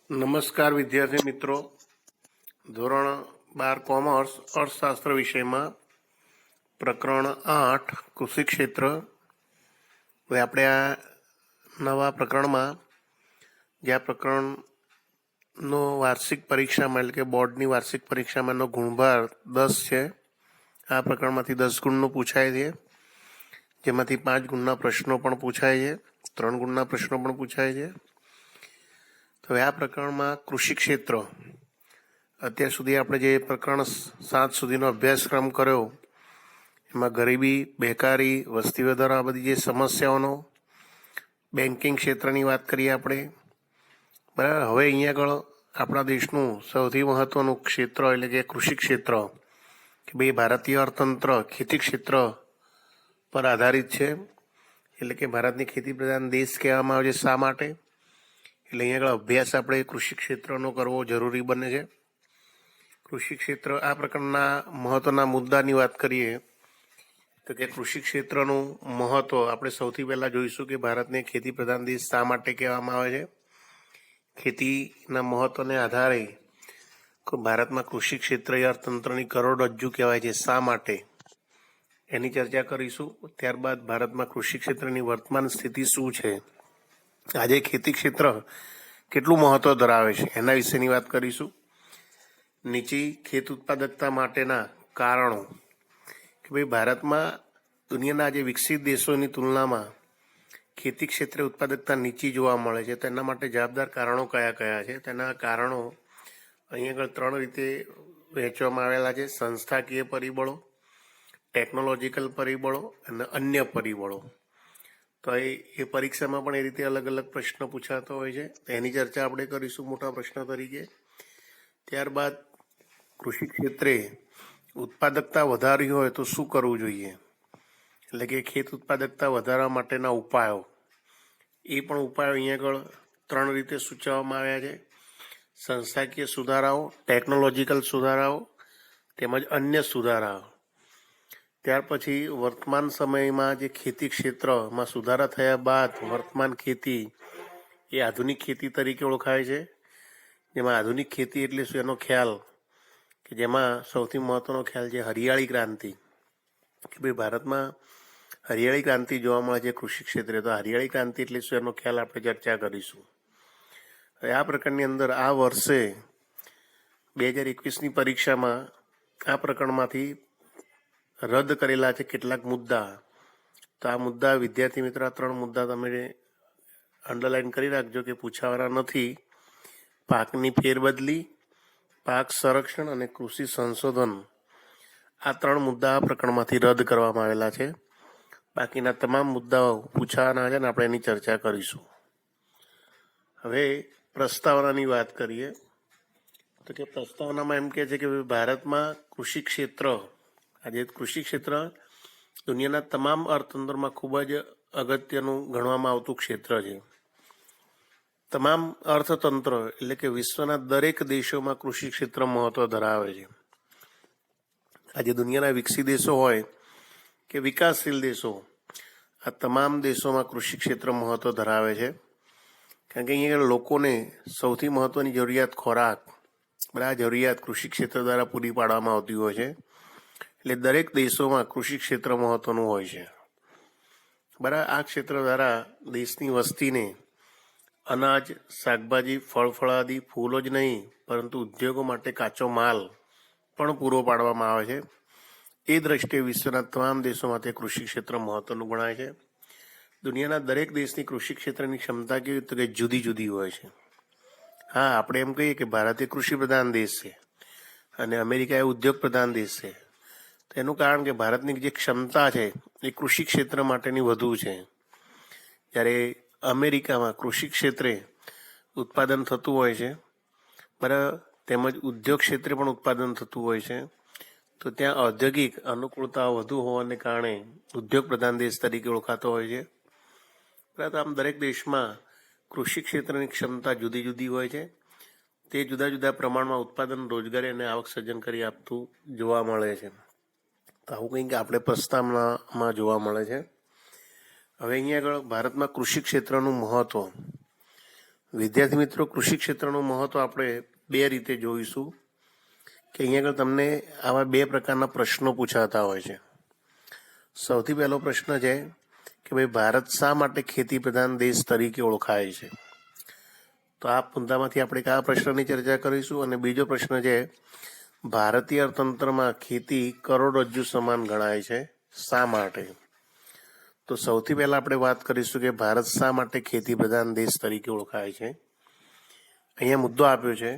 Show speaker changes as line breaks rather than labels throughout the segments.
નમસ્કાર વિદ્યાર્થી મિત્રો. ધોરણ 12 કોમર્સ અર્થશાસ્ત્ર વિષયમાં પ્રકરણ 8 કૃષિ ક્ષેત્ર. હવે આપણે આ નવા પ્રકરણમાં જે આ પ્રકરણનો વાર્ષિક પરીક્ષામાં એટલે કે બોર્ડની વાર્ષિક પરીક્ષામાંનો ગુણભાર 10 છે. આ પ્રકરણમાંથી 10 ગુણનું પૂછાય છે, જેમાંથી 5 ગુણના પ્રશ્નો પણ પૂછાય છે, 3 ગુણના પ્રશ્નો પણ પૂછાય છે. હવે આ પ્રકરણમાં કૃષિ ક્ષેત્ર, અત્યાર સુધી આપણે જે પ્રકરણ 7 સુધીનો અભ્યાસક્રમ કર્યો એમાં ગરીબી, બેકારી, વસ્તી વધારો, આ બધી જે સમસ્યાઓનો બેન્કિંગ ક્ષેત્રની વાત કરીએ આપણે, બરાબર. હવે અહીંયા આગળ આપણા દેશનું સૌથી મહત્ત્વનું ક્ષેત્ર એટલે કે કૃષિ ક્ષેત્ર, કે ભાઈ ભારતીય અર્થતંત્ર ખેતી ક્ષેત્ર પર આધારિત છે. એટલે કે ભારતની ખેતી પ્રધાન દેશ કહેવામાં આવે છે. શા માટે? એટલે અહીંયા આગળ અભ્યાસ આપણે કૃષિ ક્ષેત્રનો કરવો જરૂરી બને છે. કૃષિ ક્ષેત્ર, આ પ્રકારના મહત્ત્વના મુદ્દાની વાત કરીએ તો કે કૃષિ ક્ષેત્રનું મહત્ત્વ આપણે સૌથી પહેલાં જોઈશું કે ભારતને ખેતી પ્રધાન દેશ શા માટે કહેવામાં આવે છે. ખેતીના મહત્ત્વને આધારે ભારતમાં કૃષિ ક્ષેત્ર એ અર્થતંત્રની કરોડરજ્જુ કહેવાય છે. શા માટે? એની ચર્ચા કરીશું. ત્યારબાદ ભારતમાં કૃષિ ક્ષેત્રની વર્તમાન સ્થિતિ શું છે, આજે ખેતી ક્ષેત્ર કેટલું મહત્ત્વ ધરાવે છે, એના વિશેની વાત કરીશું. નીચી ખેત ઉત્પાદકતા માટેના કારણો, કે ભાઈ ભારતમાં દુનિયાના આજે વિકસિત દેશોની તુલનામાં ખેતી ક્ષેત્રે ઉત્પાદકતા નીચી જોવા મળે છે. તો એના માટે જવાબદાર કારણો કયા કયા છે? તેના કારણો અહીં આગળ 3 રીતે વહેંચવામાં આવેલા છે: સંસ્થાકીય પરિબળો, ટેકનોલોજીકલ પરિબળો અને અન્ય પરિબળો. તો એ પરીક્ષામાં પણ એ રીતે અલગ અલગ પ્રશ્ન પૂછાતો હોય છે. એની ચર્ચા આપણે કરીશું મોટા પ્રશ્ન તરીકે. ત્યારબાદ કૃષિ ક્ષેત્રે ઉત્પાદકતા વધારવી હોય તો શું કરવું જોઈએ, એટલે કે ખેત ઉત્પાદકતા વધારવા માટેના ઉપાયો. એ પણ ઉપાયો અહીંયા આગળ 3 રીતે સૂચવવામાં આવ્યા છે: સંસ્થાકીય સુધારાઓ, ટેકનોલોજીકલ સુધારાઓ તેમજ અન્ય સુધારાઓ. ત્યાર પછી વર્તમાન સમયમાં જે ખેતી ક્ષેત્રમાં સુધારા થયા બાદ વર્તમાન ખેતી એ આધુનિક ખેતી તરીકે ઓળખાય છે. જેમાં આધુનિક ખેતી એટલે શું એનો ખ્યાલ, કે જેમાં સૌથી મહત્ત્વનો ખ્યાલ છે હરિયાળી ક્રાંતિ, કે ભાઈ ભારતમાં હરિયાળી ક્રાંતિ જોવા મળે છે કૃષિ ક્ષેત્રે. તો હરિયાળી ક્રાંતિ એટલે શું એનો ખ્યાલ આપણે ચર્ચા કરીશું. હવે આ પ્રકરણની અંદર આ વર્ષે 2021ની પરીક્ષામાં આ પ્રકરણમાંથી રદ કરેલા છે કેટલાક મુદ્દા. તો આ મુદ્દા વિદ્યાર્થી મિત્રો, આ 3 મુદ્દા તમે અંડરલાઈન કરી રાખજો કે પૂછાવાના નથી: પાકની ફેરબદલી, પાક સંરક્ષણ અને કૃષિ સંશોધન. આ 3 મુદ્દા આ પ્રકરણમાંથી રદ કરવામાં આવેલા છે. બાકીના તમામ મુદ્દાઓ પૂછાવાના છે અને આપણે એની ચર્ચા કરીશું. હવે પ્રસ્તાવનાની વાત કરીએ તો કે પ્રસ્તાવનામાં એમ કહે છે કે ભારતમાં કૃષિ ક્ષેત્ર, આજે કૃષિ ક્ષેત્ર દુનિયાના તમામ અર્થતંત્રમાં ખૂબ જ અગત્યનું ગણવામાં આવતું ક્ષેત્ર છે. તમામ અર્થતંત્ર એટલે કે વિશ્વના દરેક દેશોમાં કૃષિ ક્ષેત્ર મહત્ત્વ ધરાવે છે. આજે દુનિયાના વિકસિત દેશો હોય કે વિકાસશીલ દેશો, આ તમામ દેશોમાં કૃષિ ક્ષેત્ર મહત્ત્વ ધરાવે છે. કારણ કે અહીંયા લોકોને સૌથી મહત્ત્વની જરૂરિયાત ખોરાક, આ જરૂરિયાત કૃષિ ક્ષેત્ર દ્વારા પૂરી પાડવામાં આવતી હોય છે. એટલે દરેક દેશોમાં કૃષિ ક્ષેત્ર મહત્ત્વનું હોય છે, બરાબર. આ ક્ષેત્ર દ્વારા દેશની વસ્તીને અનાજ, શાકભાજી, ફળફળાદી, ફૂલો જ નહીં પરંતુ ઉદ્યોગો માટે કાચો માલ પણ પૂરો પાડવામાં આવે છે. એ દ્રષ્ટિએ વિશ્વના તમામ દેશોમાં તે કૃષિ ક્ષેત્ર મહત્ત્વનું ગણાય છે. દુનિયાના દરેક દેશની કૃષિ ક્ષેત્રની ક્ષમતા કેવી તો કે જુદી જુદી હોય છે. હા, આપણે એમ કહીએ કે ભારત એ કૃષિ પ્રધાન દેશ છે અને અમેરિકા એ ઉદ્યોગ પ્રધાન દેશ છે. તો એનું કારણ કે ભારતની જે ક્ષમતા છે એ કૃષિ ક્ષેત્ર માટેની વધુ છે. જ્યારે અમેરિકામાં કૃષિ ક્ષેત્રે ઉત્પાદન થતું હોય છે, બરાબર, તેમજ ઉદ્યોગ ક્ષેત્રે પણ ઉત્પાદન થતું હોય છે. તો ત્યાં ઔદ્યોગિક અનુકૂળતાઓ વધુ હોવાને કારણે ઉદ્યોગ પ્રધાન દેશ તરીકે ઓળખાતો હોય છે. બરાબર. આમ દરેક દેશમાં કૃષિ ક્ષેત્રની ક્ષમતા જુદી જુદી હોય છે. તે જુદા જુદા પ્રમાણમાં ઉત્પાદન, રોજગારી અને આવક સર્જન કરી આપતું જોવા મળે છે. તો આવું કંઈક આપણે પ્રસ્તાવનામાં જોવા મળે છે. હવે અહીંયા આગળ ભારતમાં કૃષિ ક્ષેત્રનું મહત્ત્વ, વિદ્યાર્થી મિત્રો, કૃષિ ક્ષેત્રનું મહત્વ આપણે બે રીતે જોઈશું કે અહીંયા આગળ તમને આવા બે પ્રકારના પ્રશ્નો પૂછાતા હોય છે. સૌથી પહેલો પ્રશ્ન છે કે ભાઈ ભારત શા માટે ખેતી પ્રધાન દેશ તરીકે ઓળખાય છે? તો આ મુદ્દામાંથી આપણે કયા પ્રશ્નની ચર્ચા કરીશું. અને બીજો પ્રશ્ન છે, ભારતીય અર્થતંત્રમાં ખેતી કરોડરજ્જુ સમાન ગણાય છે, શા માટે? તો સૌથી પહેલા આપણે વાત કરીશું કે ભારત શા માટે ખેતી પ્રધાન દેશ તરીકે ઓળખાય છે. અહીંયા મુદ્દો આપ્યો છે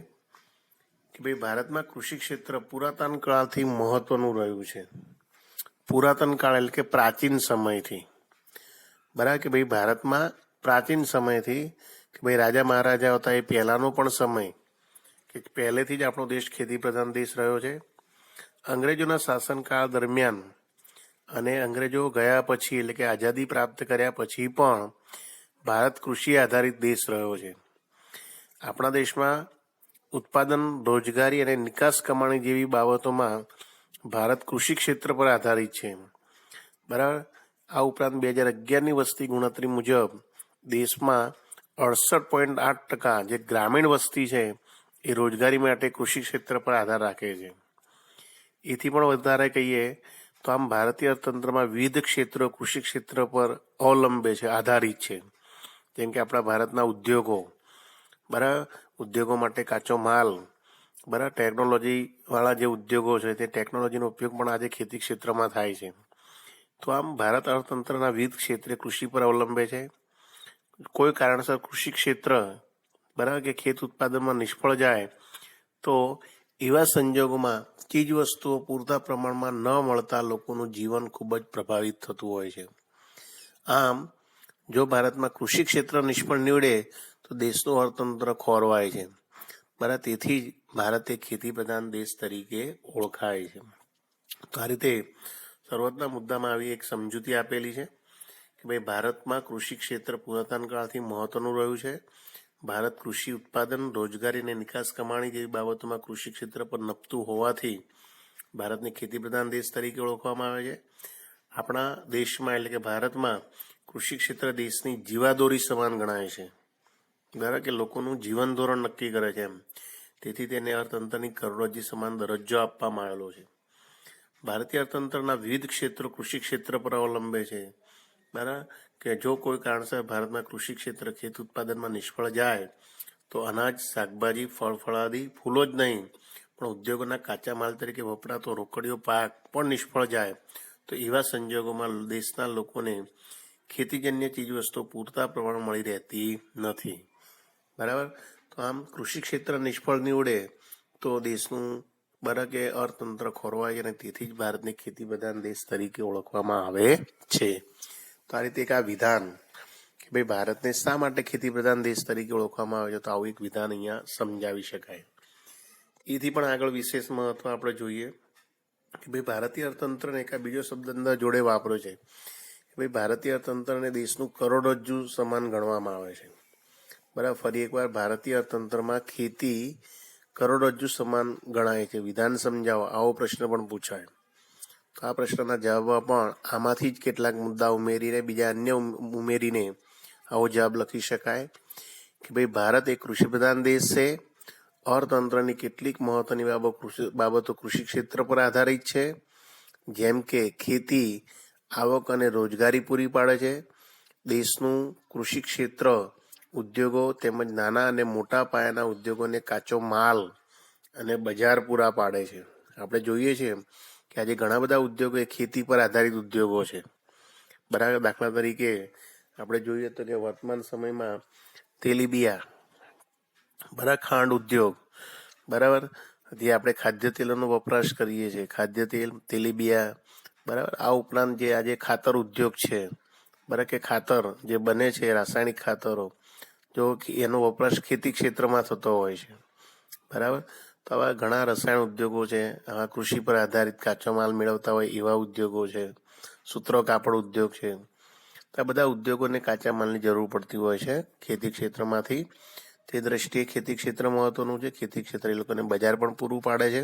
કે ભાઈ ભારતમાં કૃષિ ક્ષેત્ર પુરાતન કાળથી મહત્વનું રહ્યું છે. પુરાતન કાળ એટલે કે પ્રાચીન સમયથી, બરાબર, કે ભાઈ ભારતમાં પ્રાચીન સમયથી કે ભાઈ રાજા મહારાજા હતા એ પહેલાનો પણ સમય કે પહેલેથી જ આપણો દેશ ખેતી પ્રધાન દેશ રહ્યો છે. અંગ્રેજોના શાસનકાળ દરમિયાન અને અંગ્રેજો ગયા પછી એટલે કે આઝાદી પ્રાપ્ત કર્યા પછી પણ ભારત કૃષિ આધારિત દેશ રહ્યો છે. આપણા દેશમાં ઉત્પાદન, રોજગારી અને નિકાસ કમાણી જેવી બાબતોમાં ભારત કૃષિ ક્ષેત્ર પર આધારિત છે, બરાબર. આ ઉપરાંત 2011ની વસ્તી ગણતરી મુજબ દેશમાં 68.8% જે ગ્રામીણ વસ્તી છે એ રોજગારી માટે કૃષિ ક્ષેત્ર પર આધાર રાખે છે. એથી પણ વધારે કહીએ તો આમ ભારતીય અર્થતંત્રમાં વિવિધ ક્ષેત્રો કૃષિ ક્ષેત્ર પર અવલંબે છે, આધારિત છે. જેમ કે આપણા ભારતના ઉદ્યોગો, બરાબર, ઉદ્યોગો માટે કાચો માલ, બરાબર, ટેકનોલોજીવાળા જે ઉદ્યોગો છે તે ટેકનોલોજીનો ઉપયોગ પણ આજે ખેતી ક્ષેત્રમાં થાય છે. તો આમ ભારત અર્થતંત્રના વિવિધ ક્ષેત્રે કૃષિ પર અવલંબે છે. કોઈ કારણસર કૃષિ ક્ષેત્ર, બરાબર, કે ખેત ઉત્પાદનમાં નિષ્ફળ જાય તો એવા સંજોગોમાં ચીજ વસ્તુઓ પૂરતા પ્રમાણમાં ન મળતા લોકોનું જીવન ખૂબ જ પ્રભાવિત થતું હોય છે. આમ જો ભારતમાં કૃષિ ક્ષેત્ર નિષ્ફળ નીવડે તો દેશનું અર્થતંત્ર ખોરવાય છે, બરાબર. તેથી જ ભારત એક ખેતી પ્રધાન દેશ તરીકે ઓળખાય છે. તો આ રીતે શરૂઆતના મુદ્દામાં આવી એક સમજૂતી આપેલી છે કે ભાઈ ભારતમાં કૃષિ ક્ષેત્ર પુરાતન કાળથી મહત્વનું રહ્યું છે. ભારત કૃષિ ઉત્પાદન, રોજગારી અને નિકાસ કમાણી જેવી બાબતોમાં કૃષિ ક્ષેત્ર પર નપતું હોવાથી ભારતને ખેતી પ્રધાન દેશ તરીકે ઓળખવામાં આવે છે. આપણા દેશમાં એટલે કે ભારતમાં કૃષિ ક્ષેત્ર દેશની જીવાદોરી સમાન ગણાય છે, બરાબર, કે લોકોનું જીવન ધોરણ નક્કી કરે છે એમ. તેથી તેને અર્થતંત્રની કરોડરજ્જુ સમાન દરજ્જો આપવામાં આવેલો છે. ભારતીય અર્થતંત્રના વિવિધ ક્ષેત્રો કૃષિ ક્ષેત્ર પર અવલંબે છે, બરાબર, કે જો કોઈ કારણસર ભારતમાં કૃષિ ક્ષેત્ર ખેત ઉત્પાદનમાં નિષ્ફળ જાય તો અનાજ, શાકભાજી, ફળફળાદી, ફૂલો જ નહીં પણ ઉદ્યોગોના કાચા માલ તરીકે વપરાતો રોકડીયો પાક પણ નિષ્ફળ જાય તો એવા સંજોગોમાં દેશના લોકોને ખેતીજન્ય ચીજવસ્તુઓ પૂરતા પ્રમાણમાં મળી રહેતી નથી, બરાબર. તો આમ કૃષિ ક્ષેત્ર નિષ્ફળ નીવડે તો દેશનું, બરાબર, કે અર્થતંત્ર ખોરવાય અને તેથી જ ભારતને ખેતી પ્રધાન દેશ તરીકે ઓળખવામાં આવે છે. તો આ રીતે એક આ વિધાન કે ભાઈ ભારતને શા માટે ખેતી પ્રધાન દેશ તરીકે ઓળખવામાં આવે છે, તો આવું એક વિધાન અહીંયા સમજાવી શકાય. એથી પણ આગળ વિશેષ મહત્વ આપણે જોઈએ કે ભાઈ ભારતીય અર્થતંત્રને એક બીજો શબ્દ અંદર જોડે વાપર્યો છે કે ભાઈ ભારતીય અર્થતંત્રને દેશનું કરોડરજ્જુ સમાન ગણવામાં આવે છે, બરાબર. ફરી એકવાર ભારતીય અર્થતંત્રમાં ખેતી કરોડરજ્જુ સમાન ગણાય છે. વિધાન સમજાવો, આવો પ્રશ્ન પણ પૂછાય. તો આ પ્રશ્નના જવાબમાં પણ આમાંથી જ કેટલાક મુદ્દા ઉમેરીને બીજા અન્ય ઉમેરીને આવો જવાબ લખી શકાય કે ભાઈ ભારત એક કૃષિ પ્રધાન દેશ છે. અર્થતંત્રની કેટલીક મહત્વની બાબતો કૃષિ ક્ષેત્ર પર આધારિત છે, જેમ કે ખેતી આવક અને રોજગારી પૂરી પાડે છે. દેશનું કૃષિ ક્ષેત્ર ઉદ્યોગો તેમજ નાના અને મોટા પાયાના ઉદ્યોગોને કાચો માલ અને બજાર પૂરા પાડે છે. આપણે જોઈએ છીએ કે આજે ઘણા બધા ઉદ્યોગો એ ખેતી પર આધારિત ઉદ્યોગો છે, બરાબર. દાખલા તરીકે આપણે જોઈએ તો કે વર્તમાન સમયમાં તેલીબિયા, બરાબર, ખાંડ ઉદ્યોગ, બરાબર, જે આપણે ખાદ્ય તેલોનો વપરાશ કરીએ છીએ, ખાદ્ય તેલ, તેલીબિયા, બરાબર. આ ઉપરાંત જે આજે ખાતર ઉદ્યોગ છે, બરાબર, કે ખાતર જે બને છે રાસાયણિક ખાતરો, જો એનો વપરાશ ખેતી ક્ષેત્રમાં થતો હોય છે, બરાબર. તો આવા ઘણા રસાયણ ઉદ્યોગો છે, આવા કૃષિ પર આધારિત કાચો માલ મેળવતા હોય એવા ઉદ્યોગો છે. સૂત્રો કાપડ ઉદ્યોગ છે. તો આ બધા ઉદ્યોગોને કાચા માલની જરૂર પડતી હોય છે ખેતી ક્ષેત્રમાંથી. તે દ્રષ્ટિએ ખેતી ક્ષેત્ર મહત્વનું છે. ખેતી ક્ષેત્ર એ લોકોને બજાર પણ પૂરું પાડે છે.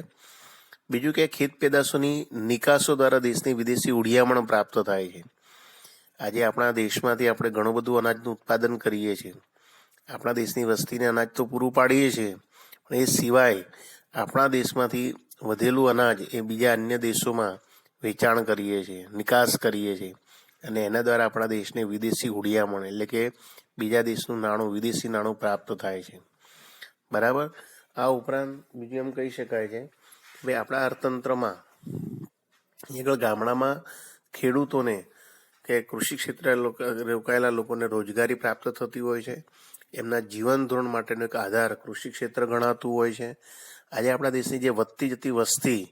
બીજું કે ખેત પેદાશોની નિકાસો દ્વારા દેશની વિદેશી ઉડિયામણ પ્રાપ્ત થાય છે. આજે આપણા દેશમાંથી આપણે ઘણું બધું અનાજનું ઉત્પાદન કરીએ છીએ. આપણા દેશની વસ્તીને અનાજ તો પૂરું પાડીએ છીએ, પણ એ સિવાય આપણા દેશમાંથી વધેલું અનાજ એ બીજા અન્ય દેશોમાં વેચાણ કરીએ છીએ, નિકાસ કરીએ છીએ, અને એના દ્વારા આપણા દેશને વિદેશી હુડિયામણ એટલે કે બીજા દેશનું નાણું, વિદેશી નાણું પ્રાપ્ત થાય છે. બરાબર. આ ઉપરાંત બીજું એમ કહી શકાય છે કે ભાઈ આપણા અર્થતંત્રમાં આગળ ગામડામાં ખેડૂતોને કે કૃષિ ક્ષેત્રે રોકાયેલા લોકોને રોજગારી પ્રાપ્ત થતી હોય છે. એમના જીવન ધોરણ માટેનો એક આધાર કૃષિ ક્ષેત્ર ગણાતું હોય છે. આજે આપણા દેશની જે વધતી જતી વસ્તી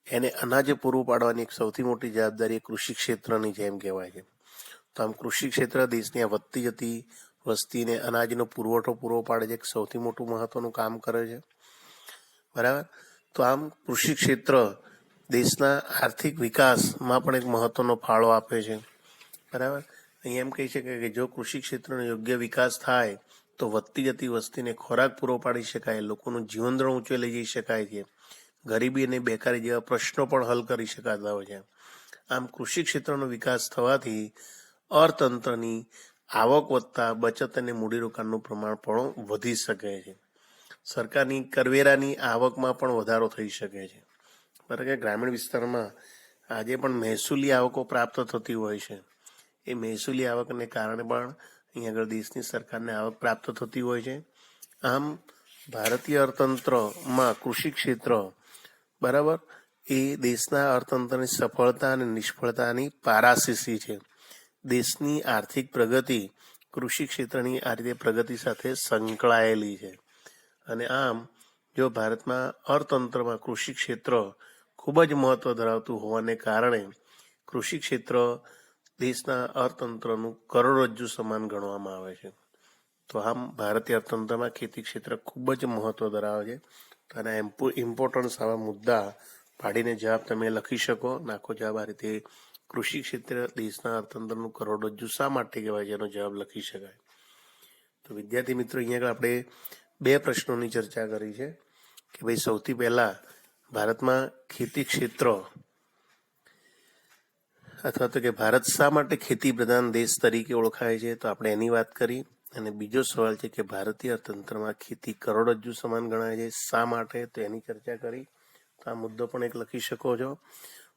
એને અનાજ પૂરું પાડવાની એક સૌથી મોટી જવાબદારી કૃષિ ક્ષેત્રની જેમ કહેવાય છે. તો આમ કૃષિ ક્ષેત્ર દેશની આ વધતી જતી વસ્તીને અનાજનો પુરવઠો પૂરો પાડે છે, એક સૌથી મોટું મહત્વનું કામ કરે છે. બરાબર. તો આમ કૃષિ ક્ષેત્ર દેશના આર્થિક વિકાસમાં પણ એક મહત્વનો ફાળો આપે છે. બરાબર. અહીં એમ કહી શકાય કે જો કૃષિ ક્ષેત્રનો યોગ્ય વિકાસ થાય તો વધતી જતી વસ્તીને ખોરાક પૂરો પાડી શકાય, લોકોનું જીવન ધોરણ ઊંચે લઈ જઈ શકાય છે, ગરીબી અને બેકારી જેવા પ્રશ્નો પણ હલ કરી શકાતા હોય છે. આમ કૃષિ ક્ષેત્રનો વિકાસ થવાથી અર્થતંત્રની આવક વધતા બચત અને મૂડીરોકાણનું પ્રમાણ પણ વધી શકે છે. સરકારની કરવેરાની આવકમાં પણ વધારો થઈ શકે છે. બરાબર કે ગ્રામીણ વિસ્તારમાં આજે પણ મહેસૂલી આવકો પ્રાપ્ત થતી હોય છે. એ મહેસૂલી આવકને કારણે પણ અહીં આગળ દેશની સરકારને આવક પ્રાપ્ત થતી હોય છે. આમ ભારતીય અર્થતંત્રમાં કૃષિ ક્ષેત્ર બરાબર એ દેશના અર્થતંત્રની સફળતા અને નિષ્ફળતાની પારાશીશી છે. દેશની આર્થિક પ્રગતિ કૃષિ ક્ષેત્રની આ રીતે પ્રગતિ સાથે સંકળાયેલી છે. અને આમ જો ભારતમાં અર્થતંત્રમાં કૃષિ ક્ષેત્ર ખૂબ જ મહત્વ ધરાવતું હોવાને કારણે કૃષિ ક્ષેત્ર દેશના અર્થતંત્રનું કરોડરજ્જુ સમાન ગણવામાં આવે છે. તો આમ ભારતીય અર્થતંત્રમાં ખેતી ક્ષેત્ર ખૂબ જ મહત્વ ધરાવે છે. તો આના ઇમ્પોર્ટન્સ આવા મુદ્દા પાડીને જવાબ તમે લખી શકો. નાખો જવાબ આ રીતે કૃષિ ક્ષેત્ર દેશના અર્થતંત્રનું કરોડરજ્જુ શા માટે કહેવાય છે એનો જવાબ લખી શકાય. તો વિદ્યાર્થી મિત્રો, અહીંયા આગળ આપણે 2 પ્રશ્નોની ચર્ચા કરી છે કે ભાઈ સૌથી પહેલા ભારતમાં ખેતી ક્ષેત્ર અથવા તો કે ભારત શા માટે ખેતી પ્રધાન દેશ તરીકે ઓળખાય છે, તો આપણે એની વાત કરી. અને બીજો સવાલ છે કે ભારતીય અર્થતંત્રમાં ખેતી કરોડરજ્જુ સમાન ગણાય છે, શા માટે, તો એની ચર્ચા કરી. તો આ મુદ્દો પણ એક લખી શકો છો.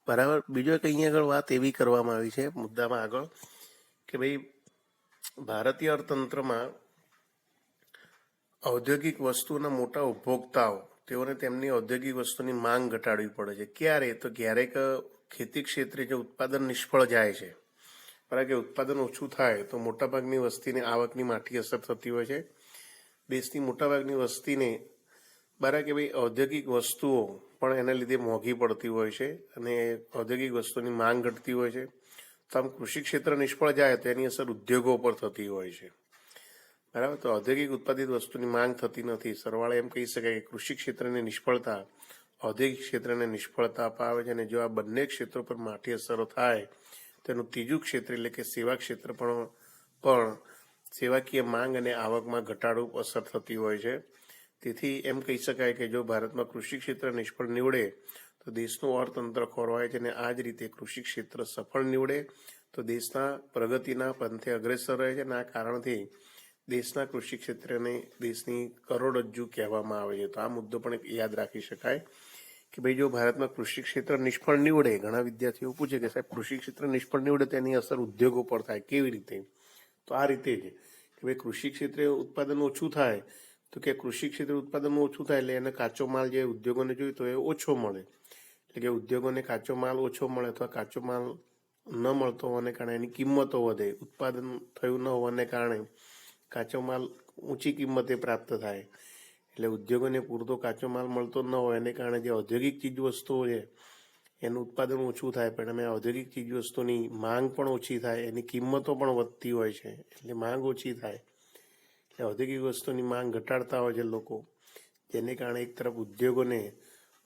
બરાબર. બીજો એક અહીંયા આગળ વાત એવી કરવામાં આવી છે મુદ્દામાં આગળ કે ભાઈ ભારતીય અર્થતંત્રમાં ઔદ્યોગિક વસ્તુના મોટા ઉપભોક્તાઓ તેઓને તેમની ઔદ્યોગિક વસ્તુની માંગ ઘટાડવી પડે છે. ક્યારે, તો ક્યારેક ખેતી ક્ષેત્રે જે ઉત્પાદન નિષ્ફળ જાય છે, બરાબર કે ઉત્પાદન ઓછું થાય તો મોટાભાગની વસ્તીને આવકની માઠી અસર થતી હોય છે. દેશની મોટાભાગની વસ્તીને બરાબર કે ભાઈ ઔદ્યોગિક વસ્તુઓ પણ એના લીધે મોંઘી પડતી હોય છે અને ઔદ્યોગિક વસ્તુની માંગ ઘટતી હોય છે. તો આમ કૃષિ ક્ષેત્ર નિષ્ફળ જાય તો એની અસર ઉદ્યોગો પર થતી હોય છે. બરાબર. તો ઔદ્યોગિક ઉત્પાદિત વસ્તુની માંગ થતી નથી. સરવાળે એમ કહી શકાય કે કૃષિ ક્ષેત્રની નિષ્ફળતા ઔદ્યોગિક ક્ષેત્રને નિષ્ફળતા અપાવે છે. અને જો આ બંને ક્ષેત્રો પર માઠી અસરો થાય તેનું ત્રીજું ક્ષેત્ર એટલે કે સેવા ક્ષેત્ર પણ સેવાકીય માંગ અને આવકમાં ઘટાડો અસર થતી હોય છે. તેથી એમ કહી શકાય કે જો ભારતમાં કૃષિ ક્ષેત્ર નિષ્ફળ નીવડે તો દેશનું અર્થતંત્ર ખોરવાય છે. અને આ જ રીતે કૃષિ ક્ષેત્ર સફળ નીવડે તો દેશના પ્રગતિના પંથે અગ્રેસર રહે છે. અને આ કારણથી દેશના કૃષિ ક્ષેત્રને દેશની કરોડરજ્જુ કહેવામાં આવે છે. તો આ મુદ્દો પણ યાદ રાખી શકાય કે ભાઈ જો ભારતમાં કૃષિ ક્ષેત્ર નિષ્ફળ નીવડે, ઘણા વિદ્યાર્થીઓ પૂછે કે સાહેબ કૃષિ ક્ષેત્ર નિષ્ફળ નીવડે તેની અસર ઉદ્યોગો પર થાય, કેવી રીતે? તો આ રીતે જ કે ભાઈ કૃષિ ક્ષેત્રે ઉત્પાદન ઓછું થાય તો કે કૃષિ ક્ષેત્રે ઉત્પાદન ઓછું થાય એટલે એને કાચો માલ જે ઉદ્યોગોને જોઈતો હોય એ ઓછો મળે. એટલે કે ઉદ્યોગોને કાચો માલ ઓછો મળે અથવા કાચો માલ ન મળતો હોવાને કારણે એની કિંમતો વધે. ઉત્પાદન થયું ન હોવાને કારણે કાચો માલ ઊંચી કિંમતે પ્રાપ્ત થાય. એટલે ઉદ્યોગોને પૂરતો કાચો માલ મળતો ન હોય એને કારણે જે ઔદ્યોગિક ચીજ વસ્તુઓ છે એનું ઉત્પાદન ઓછું થાય, પરિણામે ઔદ્યોગિક ચીજ વસ્તુની માંગ પણ ઓછી થાય, એની કિંમતો પણ વધતી હોય છે. એટલે માંગ ઓછી થાય એટલે ઔદ્યોગિક વસ્તુની માંગ ઘટાડતા હોય છે લોકો, જેને કારણે એક તરફ ઉદ્યોગોને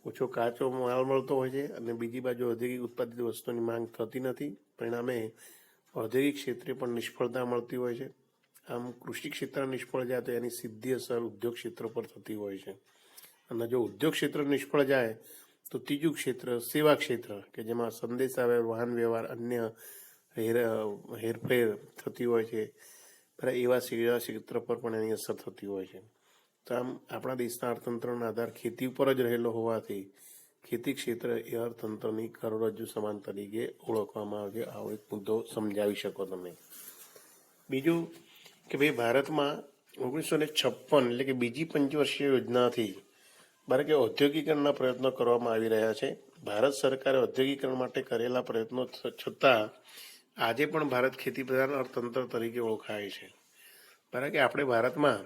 ઓછો કાચો માલ મળતો હોય છે અને બીજી બાજુ ઔદ્યોગિક ઉત્પાદિત વસ્તુની માંગ થતી નથી. પરિણામે ઔદ્યોગિક ક્ષેત્રે પણ નિષ્ફળતા મળતી હોય છે. આમ કૃષિ ક્ષેત્ર નિષ્ફળ જાય તો એની સીધી અસર ઉદ્યોગ ક્ષેત્ર પર થતી હોય છે. અને જો ઉદ્યોગ ક્ષેત્ર નિષ્ફળ જાય તો ત્રીજું ક્ષેત્ર સેવા ક્ષેત્ર કે જેમાં સંદેશાવ્યવહાર, વાહન વ્યવહાર, અન્ય હેરફેર થતી હોય છે. બરાબર એવા ક્ષેત્ર પર પણ એની અસર થતી હોય છે. તો આમ આપણા દેશના અર્થતંત્રનો આધાર ખેતી ઉપર જ રહેલો હોવાથી ખેતી ક્ષેત્ર એ અર્થતંત્રની કરોડરજ્જુ સમાન તરીકે ઓળખવામાં આવે છે. આવો એક મુદ્દો સમજાવી શકો તમે. બીજું કે ભાઈ ભારતમાં 1956 એટલે કે બીજી પંચવર્ષીય યોજનાથી બરાબર કે ઔદ્યોગિકરણના પ્રયત્નો કરવામાં આવી રહ્યા છે. ભારત સરકારે ઔદ્યોગિકરણ માટે કરેલા પ્રયત્નો છતાં આજે પણ ભારત ખેતી પ્રધાન અર્થતંત્ર તરીકે ઓળખાય છે. બરાબર કે આપણે ભારતમાં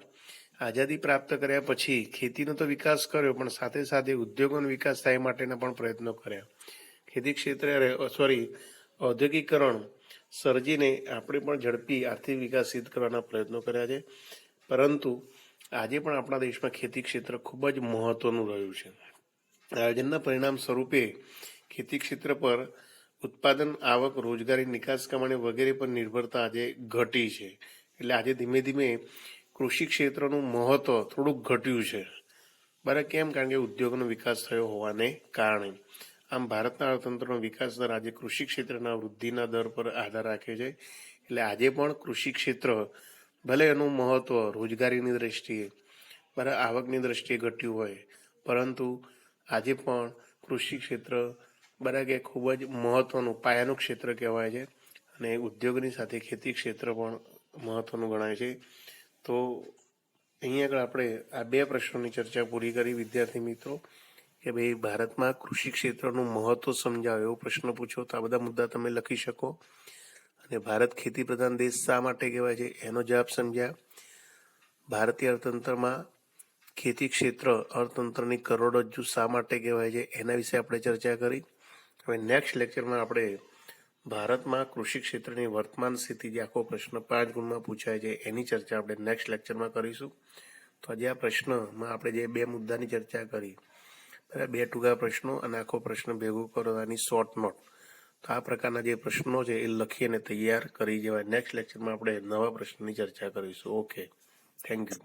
આઝાદી પ્રાપ્ત કર્યા પછી ખેતીનો તો વિકાસ કર્યો, પણ સાથે સાથે ઉદ્યોગોનો વિકાસ થાય માટેના પણ પ્રયત્નો કર્યા. ખેતી ક્ષેત્રે ઔદ્યોગિકરણ સર્જીને આપણે પણ ઝડપી આર્થિક વિકાસ સિદ્ધ કરવાના પ્રયત્નો કર્યા છે. પરંતુ આજે પણ આપણા દેશમાં ખેતી ક્ષેત્ર ખૂબ જ મહત્વનું રહ્યું છે. આયોજનના પરિણામ સ્વરૂપે ખેતી ક્ષેત્ર પર ઉત્પાદન, આવક, રોજગારી, નિકાસ કમાણી વગેરે પર નિર્ભરતા આજે ઘટી છે. એટલે આજે ધીમે ધીમે કૃષિ ક્ષેત્રનું મહત્વ થોડુંક ઘટ્યું છે. બરાબર કેમ? કારણ કે ઉદ્યોગનો વિકાસ થયો હોવાને કારણે. આમ ભારતના અર્થતંત્રનો વિકાસ દર આજે કૃષિ ક્ષેત્રના વૃદ્ધિના દર પર આધાર રાખે છે. એટલે આજે પણ કૃષિ ક્ષેત્ર ભલે એનું મહત્વ રોજગારીની દ્રષ્ટિએ, બરાબર આવકની દ્રષ્ટિએ ઘટ્યું હોય, પરંતુ આજે પણ કૃષિ ક્ષેત્ર બરાબર કે ખૂબ જ મહત્વનું પાયાનું ક્ષેત્ર કહેવાય છે. અને ઉદ્યોગની સાથે ખેતી ક્ષેત્ર પણ મહત્વનું ગણાય છે. તો અહીંયા આગળ આપણે આ બે પ્રશ્નોની ચર્ચા પૂરી કરી વિદ્યાર્થી મિત્રો, કે ભાઈ ભારતમાં કૃષિ ક્ષેત્રનું મહત્વ સમજાવો એવો પ્રશ્ન પૂછો તો આ બધા મુદ્દા તમે લખી શકો. અને ભારત ખેતી પ્રધાન દેશ શા માટે કહેવાય છે એનો જવાબ સમજ્યા. ભારતીય અર્થતંત્રમાં ખેતી ક્ષેત્ર અર્થતંત્રની કરોડરજ્જુ શા માટે કહેવાય છે એના વિશે આપણે ચર્ચા કરી. હવે નેક્સ્ટ લેક્ચરમાં આપણે ભારતમાં કૃષિ ક્ષેત્રની વર્તમાન સ્થિતિ, જે આખો પ્રશ્ન 5 ગુણમાં પૂછાય છે એની ચર્ચા આપણે નેક્સ્ટ લેક્ચરમાં કરીશું. તો આજે આ પ્રશ્નમાં આપણે જે બે મુદ્દાની ચર્ચા કરી, બરાબર, બે ટૂંકા પ્રશ્નો અને આખો પ્રશ્ન ભેગું કરવાની શોર્ટ નોટ, તો આ પ્રકારના જે પ્રશ્નો છે એ લખી અને તૈયાર કરી જવાય. નેક્સ્ટ લેક્ચરમાં આપણે નવા પ્રશ્નની ચર્ચા કરીશું. Okay, thank you.